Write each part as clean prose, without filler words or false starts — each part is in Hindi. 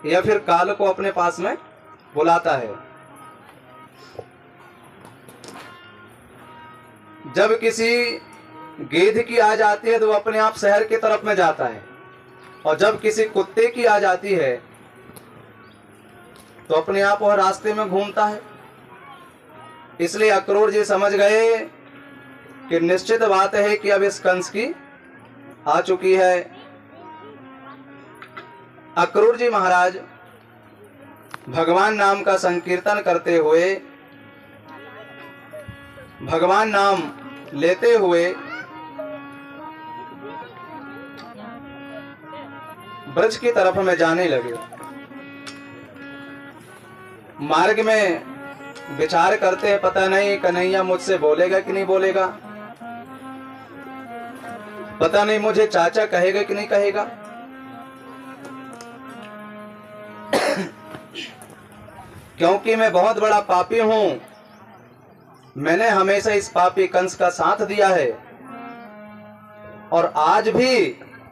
या फिर काल को अपने पास में बुलाता है। जब किसी गेंद की आ जाती है तो वो अपने आप शहर की तरफ में जाता है, और जब किसी कुत्ते की आ जाती है तो अपने आप वह रास्ते में घूमता है। इसलिए अक्रूर जी समझ गए कि निश्चित बात है कि अब इस कंस की आ चुकी है। अक्रूर जी महाराज भगवान नाम का संकीर्तन करते हुए, भगवान नाम लेते हुए ब्रज की तरफ में जाने लगे। मार्ग में विचार करते हैं, पता नहीं कन्हैया मुझसे बोलेगा कि नहीं बोलेगा, पता नहीं मुझे चाचा कहेगा कि नहीं कहेगा। क्योंकि मैं बहुत बड़ा पापी हूं, मैंने हमेशा इस पापी कंस का साथ दिया है, और आज भी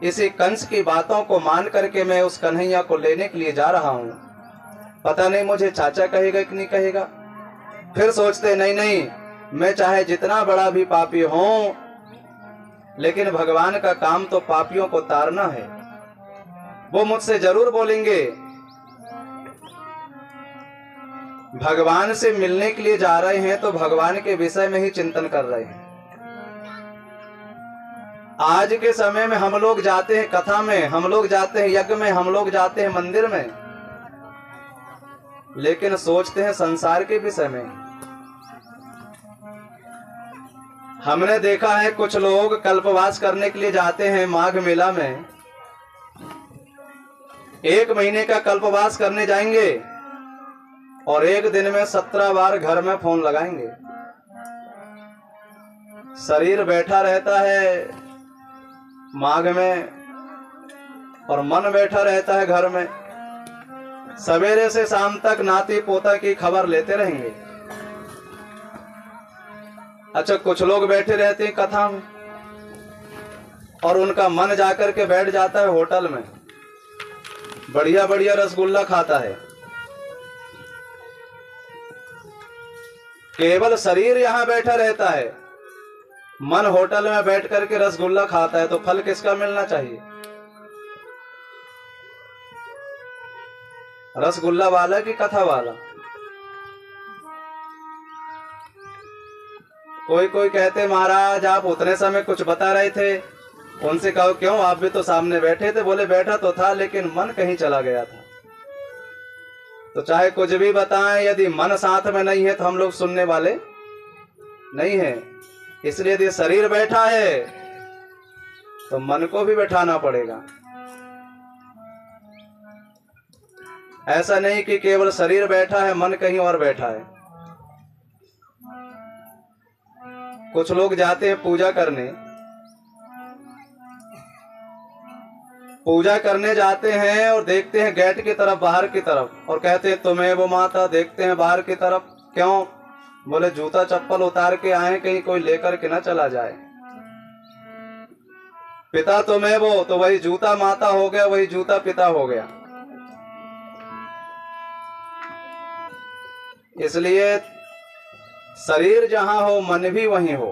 इसी कंस की बातों को मान करके मैं उस कन्हैया को लेने के लिए जा रहा हूं। पता नहीं मुझे चाचा कहेगा कि नहीं कहेगा। फिर सोचते नहीं नहीं, मैं चाहे जितना बड़ा भी पापी हूं, लेकिन भगवान का काम तो पापियों को तारना है, वो मुझसे जरूर बोलेंगे। भगवान से मिलने के लिए जा रहे हैं तो भगवान के विषय में ही चिंतन कर रहे हैं। आज के समय में हम लोग जाते हैं कथा में, हम लोग जाते हैं यज्ञ में, हम लोग जाते हैं मंदिर में, लेकिन सोचते हैं संसार के विषय में। हमने देखा है कुछ लोग कल्पवास करने के लिए जाते हैं माघ मेला में, 1 महीने का कल्पवास करने जाएंगे और एक दिन में 17 बार घर में फोन लगाएंगे। शरीर बैठा रहता है माघ में और मन बैठा रहता है घर में। सवेरे से शाम तक नाती पोता की खबर लेते रहेंगे। अच्छा, कुछ लोग बैठे रहते हैं कथा में और उनका मन जाकर के बैठ जाता है होटल में, बढ़िया बढ़िया रसगुल्ला खाता है। केवल शरीर यहां बैठा रहता है, मन होटल में बैठ करके रसगुल्ला खाता है, तो फल किसका मिलना चाहिए? रसगुल्ला वाला की कथा वाला? कोई कोई कहते महाराज आप उतने समय कुछ बता रहे थे। उनसे कहो क्यों, आप भी तो सामने बैठे थे। बोले बैठा तो था लेकिन मन कहीं चला गया था। तो चाहे कुछ भी बताएं, यदि मन साथ में नहीं है तो हम लोग सुनने वाले नहीं है। इसलिए यदि शरीर बैठा है तो मन को भी बैठाना पड़ेगा। ऐसा नहीं कि केवल शरीर बैठा है मन कहीं और बैठा है। कुछ लोग जाते हैं पूजा करने, पूजा करने जाते हैं और देखते हैं गेट की तरफ, बाहर की तरफ, और कहते हैं तुम्हें वो माता। देखते हैं बाहर की तरफ, क्यों? बोले जूता चप्पल उतार के आए, कहीं कोई लेकर के ना चला जाए। पिता तुम्हें वो, तो वही जूता माता हो गया, वही जूता पिता हो गया। इसलिए शरीर जहां हो मन भी वहीं हो।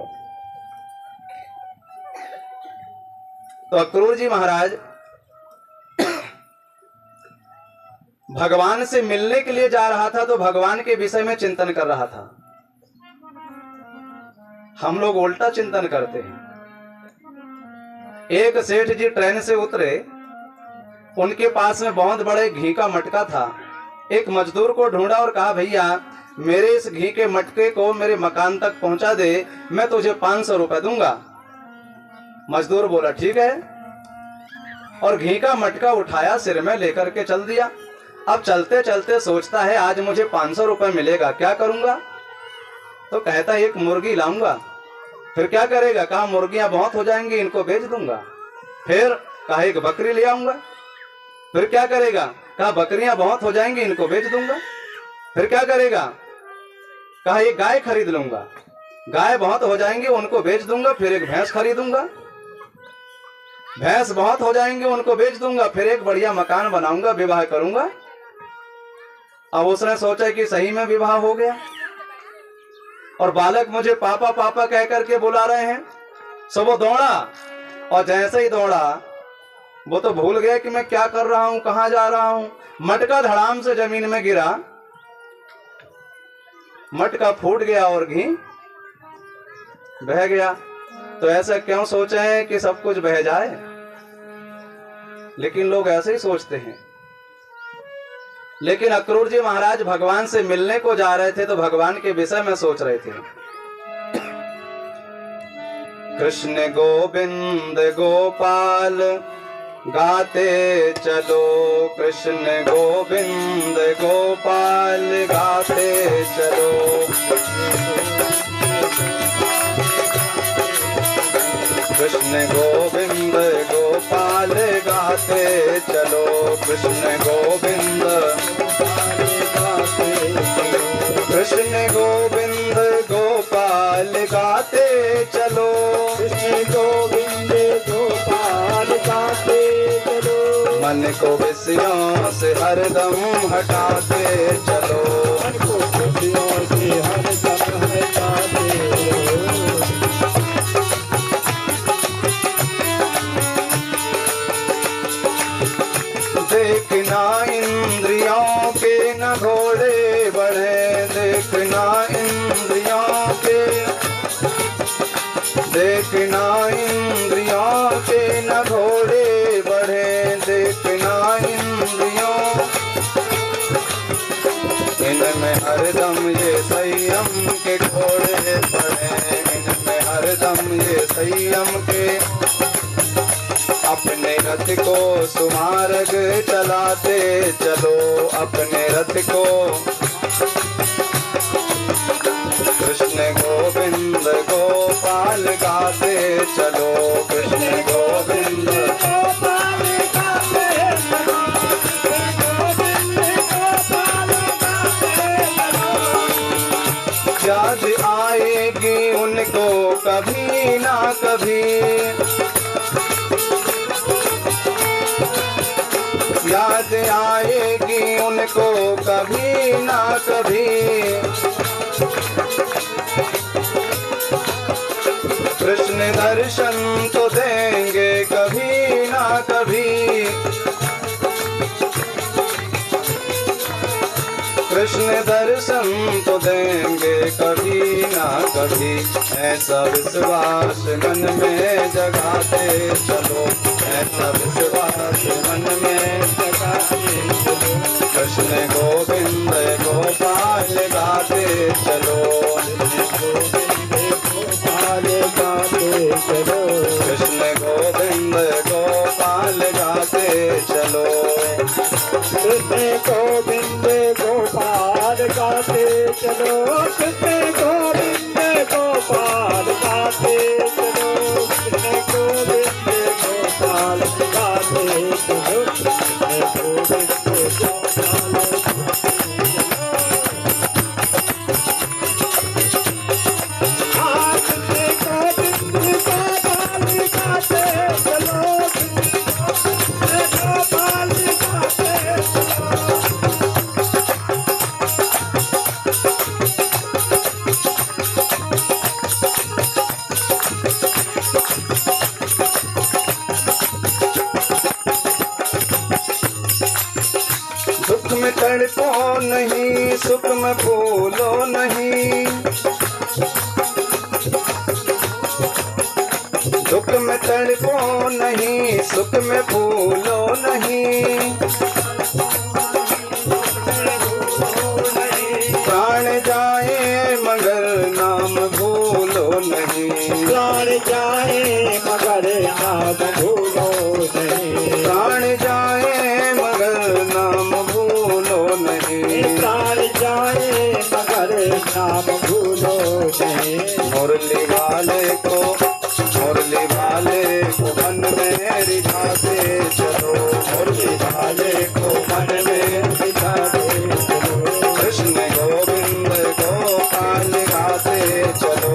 तो अक्रूर जी महाराज भगवान से मिलने के लिए जा रहा था, तो भगवान के विषय में चिंतन कर रहा था। हम लोग उल्टा चिंतन करते हैं। एक सेठ जी ट्रेन से उतरे, उनके पास में बहुत बड़े घी का मटका था। एक मजदूर को ढूंढा और कहा भैया मेरे इस घी के मटके को मेरे मकान तक पहुंचा दे, मैं तुझे 500 रुपए दूंगा। मजदूर बोला ठीक है, और घी का मटका उठाया, सिर में लेकर के चल दिया। अब चलते चलते सोचता है आज मुझे 500 रुपए मिलेगा, क्या करूंगा? तो कहता है एक मुर्गी लाऊंगा। फिर क्या करेगा? कहा मुर्गियां बहुत हो जाएंगी, इनको बेच दूंगा। फिर कहा एक बकरी ले आऊंगा। फिर क्या करेगा? कहा बकरियां बहुत हो जाएंगी, इनको बेच दूंगा। फिर क्या करेगा? कहा एक गाय खरीद लूंगा, गाय बहुत हो जाएंगे, उनको बेच दूंगा। फिर एक भैंस खरीदूंगा, भैंस बहुत हो जाएंगे, उनको बेच दूंगा। फिर एक बढ़िया मकान बनाऊंगा, विवाह करूंगा, अब उसने सोचा कि सही में विवाह हो गया और बालक मुझे पापा पापा कह करके बुला रहे हैं। सो वो दौड़ा और जैसे ही दौड़ा वो तो भूल गया कि मैं क्या कर रहा हूं, कहां जा रहा हूं। मटका धड़ाम से जमीन में गिरा, मटका फूट गया और घी बह गया। तो ऐसा क्यों सोचे हैं कि सब कुछ बह जाए, लेकिन लोग ऐसे ही सोचते हैं। लेकिन अक्रूर जी महाराज भगवान से मिलने को जा रहे थे तो भगवान के विषय में सोच रहे थे। कृष्ण गोविंद गोपाल गाते चलो, कृष्ण गोविंद गोपाल गाते चलो। कृष्ण गोविंद गोपाल गाते चलो, कृष्ण गोविंद कृष्ण गोविंद गोपाल गाते चलो, कृष्ण गोविंद गोपाल गाते चलो। मन को विषयों से हरदम हटाते चलो, मन को विषयों से हरदम हटाते चलो। देखना इंद्रियों के न घोड़े बढ़े, देखना इंद्रियों के, देखना इंद्रियों के न घोड़े बढ़े, देखना इंद्रियों इनमें हरदम ये संयम के घोड़े बढ़े, इनमें हरदम ये संयम के। अपने रथ को सुमार्ग चलाते चलो, अपने रथ को। कृष्ण गोविंद गोपाल गाते चलो, कृष्ण गोविंद गोपाल गाते चलो, गोविंद गोपाल गाते चलो। याद आएगी उनको कभी ना कभी, याद आएगी उनको कभी ना कभी। कृष्ण दर्शन तो देंगे कभी ना कभी, कृष्ण दर्शन तो देंगे कभी ना कभी। ऐसा विश्वास मन में जगाते चलो, ऐसा विश्वास मन में जगाते चलो। कृष्ण गोविंद गोपाल गाते चलो, गोपाल गाते चलो, कृष्ण गोविंद गोपाल गाते चलो। कृष्ण गोविंद गोपाल गाते चलो, कृष्ण गोविंद गोपाल गाते चलो, कृष्ण गोविंद गोपाल गाते चलो, कृष्ण गोविंद गोपाल। दुख में तड़पो नहीं, सुख में भूलो नहीं, दुख में तड़पो नहीं, सुख में भूलो नहीं। प्राण जाए मगर नाम भूलो नहीं, प्राण जाए मगर नाम भूलो नहीं, प्राण जाए मगर नाम भूलो नहीं, प्राण जाए मगर नाम भूलो नहीं। मुरली वाले को, मुरली वाले को मन में रिझाते चलो, मुरली वाले को मन में रिझाते चलो। कृष्ण गोविंद गोपाल गाते चलो,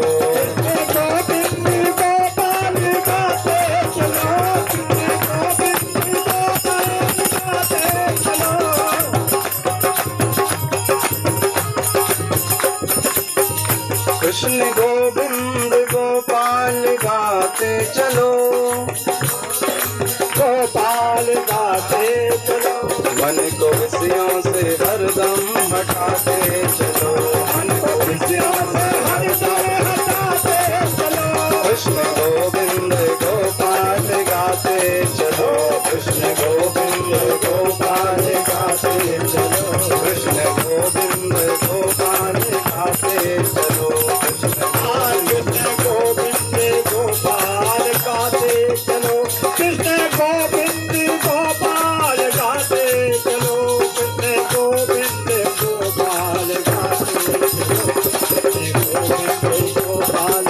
कृष्ण गोविंद गोपाल गाते चलो, कृष्ण गोविंद गोपाल गाते चलो। कृष्ण गोविंद गोपाल गाते चलो, गोपाल गाते चलो, मन को विषयों से हरदम हटाते चलो, मन को विषयों से हरदम हटाते चलो। कृष्ण गोविंद गोपाल गाते चलो, कृष्ण गोविंद गोपाल गाते चलो, कृष्ण गोविंद गोपाल गाते चलो, कृष्ण कृष्ण गोविंद गोपाल गाते चलो, कृष्ण गोविंद गोपाल गाते चलो, कृष्ण गोविंद गोपाल गाते चलो, कृष्ण गोविंद गोपाल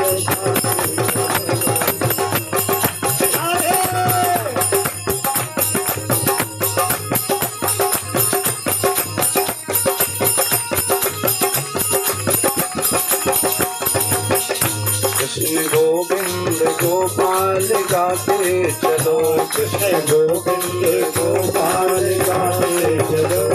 कृष्ण गोविंद गोपाल गाते चलो, कृष्ण गोविंद गोपाल गाते चलो।